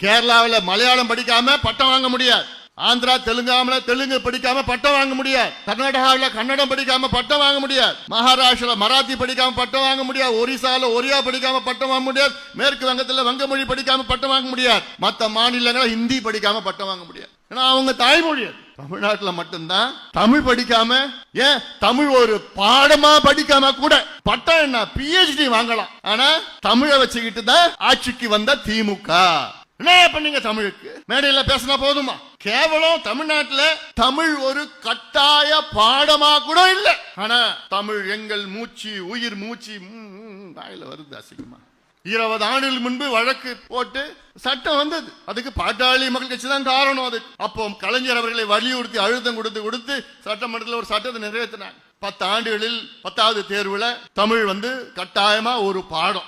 கேரளாவில் மலையாளம் படிக்காம பட்டம் வாங்க முடியாது. ஆந்திரா தெலுங்கு படிக்காம பட்டம் வாங்க முடியாது. கர்நாடகாவில் கன்னடம் படிக்காம பட்டம் வாங்க முடியாது. மகாராஷ்டிரா மராத்தி படிக்காம பட்டம் வாங்க முடியாது. ஒரிசால ஒரியா படிக்காம பட்டம் வாங்க முடியாது. மேற்கு வங்கத்தில் வங்க மொழி படிக்காம பட்டம் வாங்க முடியாது. மற்ற மாநிலங்களில் ஹிந்தி படிக்காம பட்டம் வாங்க முடியாது. ஏன்னா அவங்க தாய்மொழி. தமிழ்நாட்டில் மட்டும்தான் தமிழ் படிக்காம, ஏன் தமிழ் ஒரு பாடமா படிக்காம கூட பட்டம் என்ன PhD வாங்கலாம். ஆனா தமிழை வச்சுக்கிட்டு தான் ஆட்சிக்கு வந்த திமுக. என்ன பண்ணீங்க? தமிழுக்கு மேடையில பேசினா போதுமா? கேவலம் தமிழ்நாட்டுல தமிழ் ஒரு கட்டாய பாடமா கூட இல்ல. ஆனா தமிழ் எங்கள் மூச்சு, உயிர் மூச்சு வாயில வருது அசிங்கமா. 20 ஆண்டுகள் முன்பு வழக்கு போட்டு சட்டம் வந்தது. அதுக்கு பாட்டாளி மக்கள் கட்சி தான் காரணம். அது அப்போ கலைஞர் அவர்களை வலியுறுத்தி அழுத்தம் கொடுத்து சட்டமன்றத்தில் ஒரு சட்டத்தை நிறைவேற்றினாங்க. 10 ஆண்டுகளில் 10வது தேர்வுல தமிழ் கட்டாயமா ஒரு பாடம்.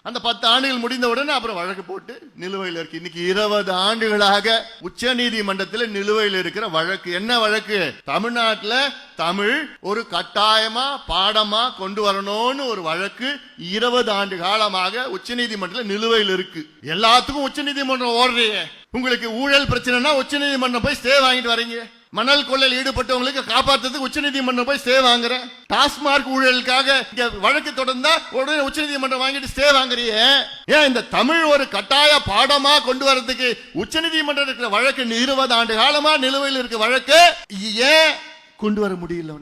அந்த 10 ஆண்டுகள் முடிந்த உடனே அப்புறம் வழக்கு போட்டு நிலுவையில் இருக்கு. இன்னைக்கு 20 ஆண்டுகளாக உச்ச நீதிமன்றத்தில் நிலுவையில் இருக்கிற வழக்கு. என்ன வழக்கு? தமிழ்நாட்டில் தமிழ் ஒரு கட்டாயமா பாடமா கொண்டு வரணும்னு ஒரு வழக்கு 20 ஆண்டு காலமாக உச்ச நீதிமன்றத்தில் நிலுவையில் இருக்கு. எல்லாத்துக்கும் உச்ச நீதிமன்றம் ஓடுறீங்க. உங்களுக்கு ஊழல் பிரச்சனைனா உச்ச நீதிமன்றம் போய் ஸ்டே வாங்கிட்டு வரீங்க. மணல் கொள்ளையில் ஈடுபட்டவங்களுக்கு காப்பாற்றுறதுக்கு உச்ச நீதிமன்றம் போய் ஸ்டே வாங்குற. டாஸ்மார்க் ஊழலுக்காக வழக்கு தொடர்ந்தா உடனே உச்ச நீதிமன்றம் வாங்கிட்டு ஸ்டே வாங்குறீங்க. ஏன் இந்த தமிழ் ஒரு கட்டாய பாடமா கொண்டு வரதுக்கு உச்ச நீதிமன்றம் இருக்கிற வழக்கு 20 ஆண்டு காலமா நிலுவையில் இருக்க வழக்கு ஏன் கொண்டு வர முடியல?